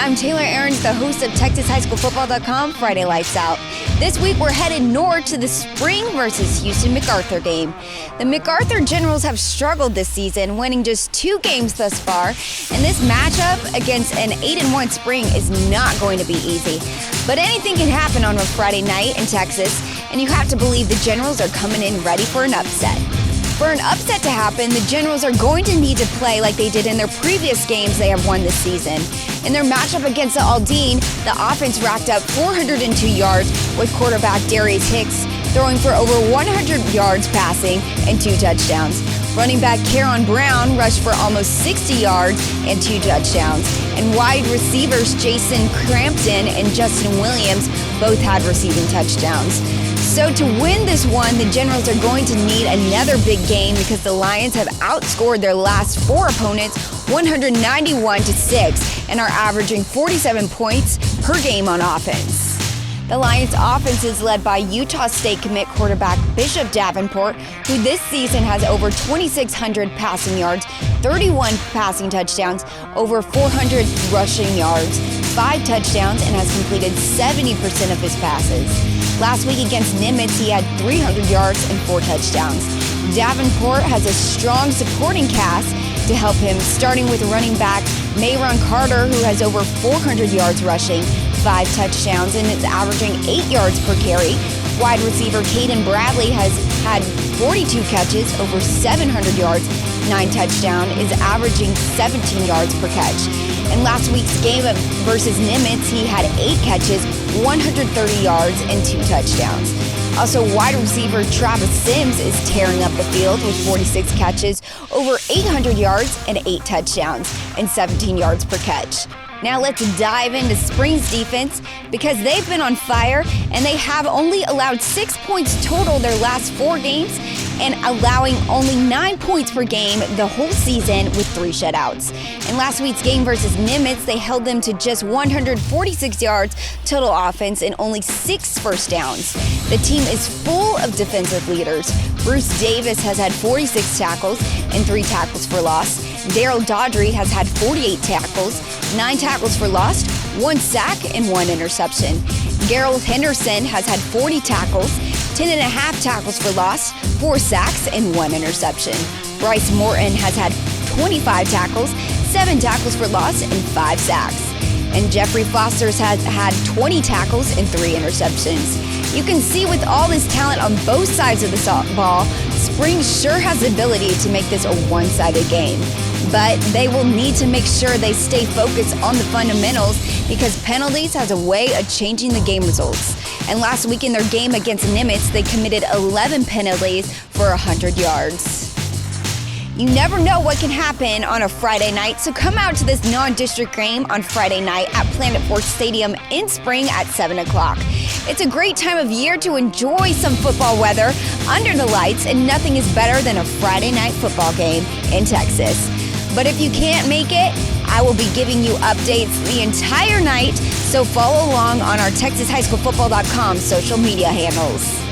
I'm Taylor Aarons, the host of TexasHighSchoolFootball.com Friday Lights Out. This week we're headed north to the spring versus Houston MacArthur game. The MacArthur Generals have struggled this season, winning just 2 games thus far, and this matchup against an 8-1 spring is not going to be easy. But anything can happen on a Friday night in Texas, and you have to believe the Generals are coming in ready for an upset. For an upset to happen, the Generals are going to need to play like they did in their previous games they have won this season. In their matchup against the Aldine, the offense racked up 402 yards with quarterback Darius Hicks throwing for over 100 yards passing and 2 touchdowns. Running back Caron Brown rushed for almost 60 yards and 2 touchdowns. And wide receivers Jason Crampton and Justin Williams both had receiving touchdowns. So to win this one, the Generals are going to need another big game because the Lions have outscored their last 4 opponents 191-6 and are averaging 47 points per game on offense. The Lions' offense is led by Utah State commit quarterback Bishop Davenport, who this season has over 2,600 passing yards, 31 passing touchdowns, over 400 rushing yards, 5 touchdowns, and has completed 70% of his passes. Last week against Nimitz, he had 300 yards and 4 touchdowns. Davenport has a strong supporting cast to help him, starting with running back Mayron Carter, who has over 400 yards rushing, 5 touchdowns, and is averaging 8 yards per carry. Wide receiver Caden Bradley has had 42 catches, over 700 yards, 9 touchdowns, is averaging 17 yards per catch. In last week's game versus Nimitz, he had 8 catches, 130 yards, and 2 touchdowns. Also, wide receiver Travis Sims is tearing up the field with 46 catches, over 800 yards, and 8 touchdowns, and 17 yards per catch. Now let's dive into Spring's defense because they've been on fire and they have only allowed 6 points total their last 4 games and allowing only 9 points per game the whole season with 3 shutouts. In last week's game versus Nimitz, they held them to just 146 yards total offense and only 6 first downs. The team is full of defensive leaders. Bruce Davis has had 46 tackles and 3 tackles for loss. Daryl Dodry has had 48 tackles, 9 tackles for loss, 1 sack, and 1 interception. Gerald Henderson has had 40 tackles, 10.5 tackles for loss, 4 sacks, and 1 interception. Bryce Morton has had 25 tackles, 7 tackles for loss, and 5 sacks. And Jeffrey Foster has had 20 tackles and 3 interceptions. You can see with all this talent on both sides of the ball, Spring sure has the ability to make this a one-sided game. But they will need to make sure they stay focused on the fundamentals because penalties has a way of changing the game results. And last week in their game against Nimitz, they committed 11 penalties for 100 yards. You never know what can happen on a Friday night, so come out to this non-district game on Friday night at Planet Ford Stadium in Spring at 7 o'clock. It's a great time of year to enjoy some football weather under the lights, and nothing is better than a Friday night football game in Texas. But if you can't make it, I will be giving you updates the entire night, so follow along on our TexasHighSchoolFootball.com social media handles.